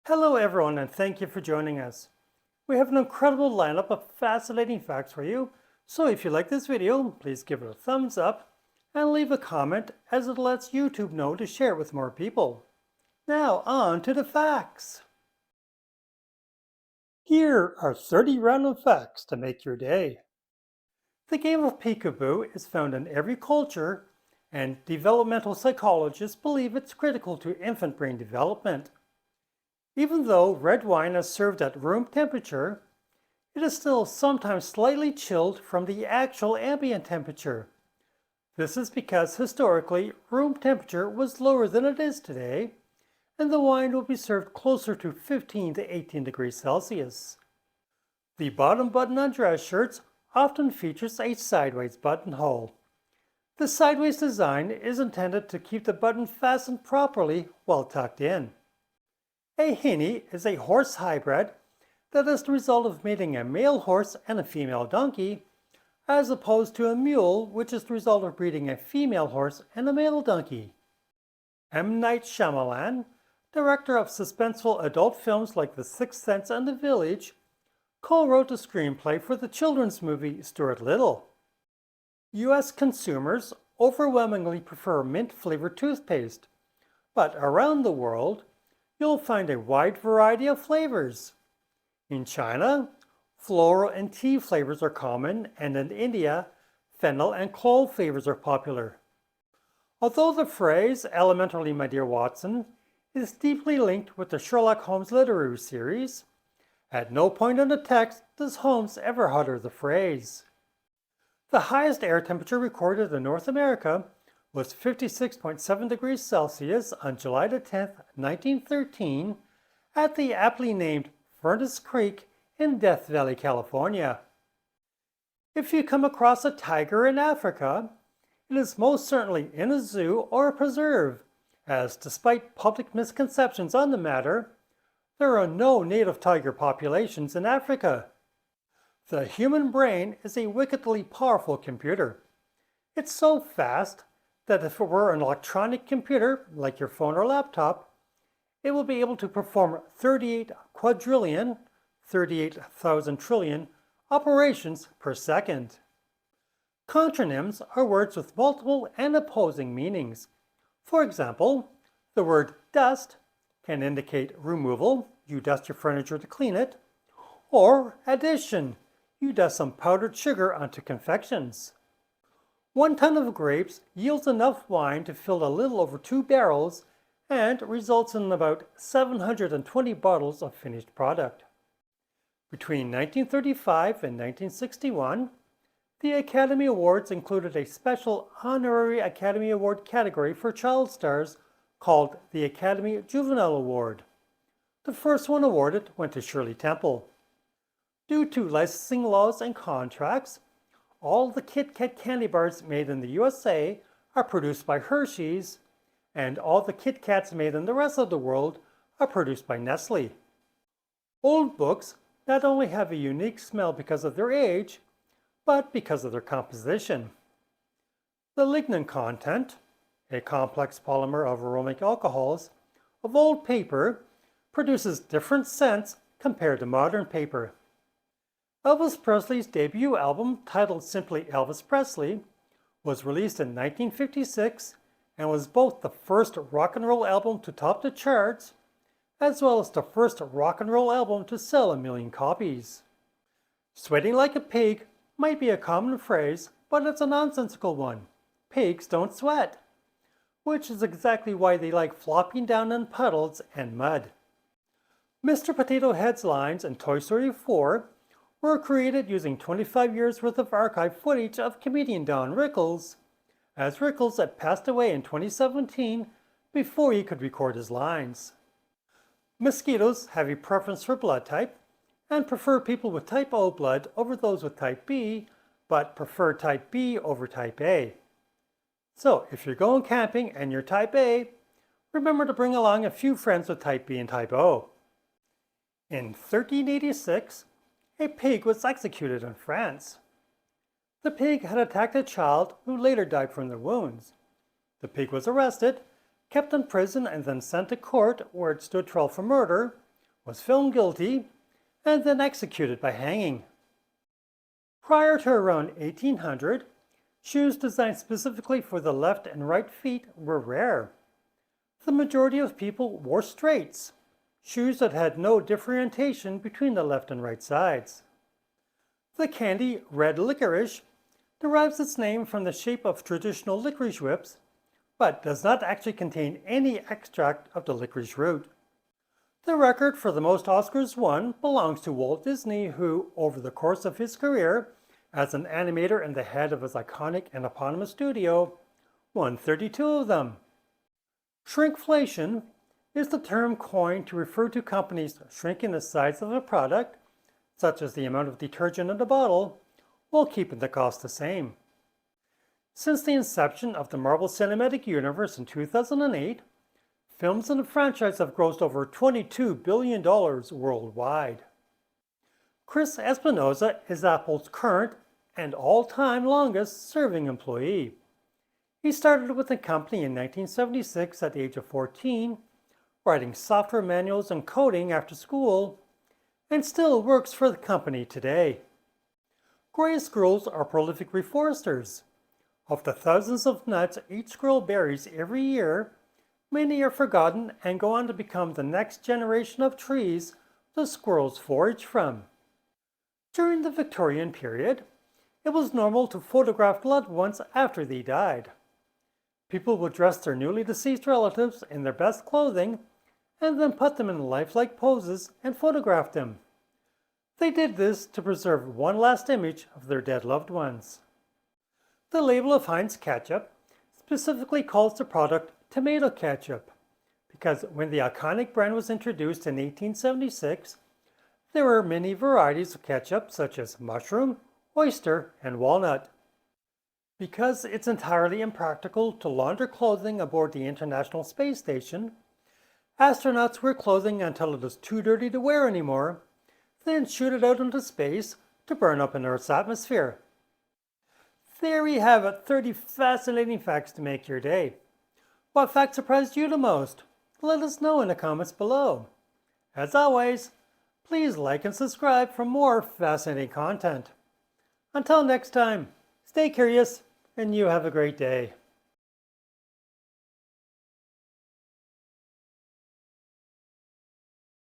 Hello everyone and thank you for joining us. We have an incredible lineup of fascinating facts for you, so if you like this video, please give it a thumbs up and leave a comment as it lets YouTube know to share it with more people. Now on to the facts. Here are 30 random facts to make your day. The game of peekaboo is found in every culture, and developmental psychologists believe it's critical to infant brain development. Even though red wine is served at room temperature, it is still sometimes slightly chilled from the actual ambient temperature. This is because historically room temperature was lower than it is today, and the wine will be served closer to 15 to 18 degrees Celsius. The bottom button on dress shirts often features a sideways buttonhole. The sideways design is intended to keep the button fastened properly while tucked in. A hinny is a horse hybrid that is the result of mating a male horse and a female donkey, as opposed to a mule, which is the result of breeding a female horse and a male donkey. M. Night Shyamalan, director of suspenseful adult films like The Sixth Sense and The Village, co-wrote the screenplay for the children's movie Stuart Little. U.S. consumers overwhelmingly prefer mint-flavored toothpaste, but around the world, you'll find a wide variety of flavors. In China, floral and tea flavors are common, and in India, fennel and clove flavors are popular. Although the phrase, "elementally, my dear Watson," is deeply linked with the Sherlock Holmes literary series, at no point in the text does Holmes ever utter the phrase. The highest air temperature recorded in North America was 56.7 degrees Celsius on July 10, 1913, at the aptly named Furnace Creek in Death Valley, California. If you come across a tiger in Africa, it is most certainly in a zoo or a preserve, as despite public misconceptions on the matter, there are no native tiger populations in Africa. The human brain is a wickedly powerful computer. It's so fast that if it were an electronic computer, like your phone or laptop, it will be able to perform 38 quadrillion, 38,000 trillion operations per second. Contronyms are words with multiple and opposing meanings. For example, the word dust can indicate removal, you dust your furniture to clean it, or addition, you dust some powdered sugar onto confections. 1 ton of grapes yields enough wine to fill a little over 2 barrels and results in about 720 bottles of finished product. Between 1935 and 1961, the Academy Awards included a special honorary Academy Award category for child stars called the Academy Juvenile Award. The first one awarded went to Shirley Temple. Due to licensing laws and contracts, all the Kit Kat candy bars made in the USA are produced by Hershey's, and all the Kit Kats made in the rest of the world are produced by Nestle. Old books not only have a unique smell because of their age, but because of their composition. The lignin content, a complex polymer of aromatic alcohols, of old paper produces different scents compared to modern paper. Elvis Presley's debut album, titled simply Elvis Presley, was released in 1956 and was both the first rock and roll album to top the charts, as well as the first rock and roll album to sell 1 million copies. Sweating like a pig might be a common phrase, but it's a nonsensical one. Pigs don't sweat, which is exactly why they like flopping down in puddles and mud. Mr. Potato Head's lines in Toy Story 4 were created using 25 years worth of archive footage of comedian Don Rickles, as Rickles had passed away in 2017 before he could record his lines. Mosquitoes have a preference for blood type and prefer people with type O blood over those with type B, but prefer type B over type A. So if you're going camping and you're type A, remember to bring along a few friends with type B and type O. In 1386, a pig was executed in France. The pig had attacked a child who later died from the wounds. The pig was arrested, kept in prison, and then sent to court where it stood trial for murder, was found guilty, and then executed by hanging. Prior to around 1800, shoes designed specifically for the left and right feet were rare. The majority of people wore straights, shoes that had no differentiation between the left and right sides. The candy red licorice derives its name from the shape of traditional licorice whips, but does not actually contain any extract of the licorice root. The record for the most Oscars won belongs to Walt Disney, who, over the course of his career, as an animator and the head of his iconic and eponymous studio, won 32 of them. Shrinkflation is the term coined to refer to companies shrinking the size of a product, such as the amount of detergent in a bottle, while keeping the cost the same. Since the inception of the Marvel Cinematic Universe in 2008, films in the franchise have grossed over $22 billion worldwide. Chris Espinosa is Apple's current and all-time longest-serving employee. He started with the company in 1976 at the age of 14, writing software manuals and coding after school, and still works for the company today. Gray squirrels are prolific reforesters. Of the thousands of nuts each squirrel buries every year, many are forgotten and go on to become the next generation of trees the squirrels forage from. During the Victorian period, it was normal to photograph loved ones after they died. People would dress their newly deceased relatives in their best clothing and then put them in lifelike poses and photograph them. They did this to preserve one last image of their dead loved ones. The label of Heinz ketchup specifically calls the product tomato ketchup because when the iconic brand was introduced in 1876, there were many varieties of ketchup such as mushroom, oyster, and walnut. Because it's entirely impractical to launder clothing aboard the International Space Station, astronauts wear clothing until it is too dirty to wear anymore, then shoot it out into space to burn up in Earth's atmosphere. There we have it, 30 fascinating facts to make your day. What fact surprised you the most? Let us know in the comments below. As always, please like and subscribe for more fascinating content. Until next time, stay curious and you have a great day.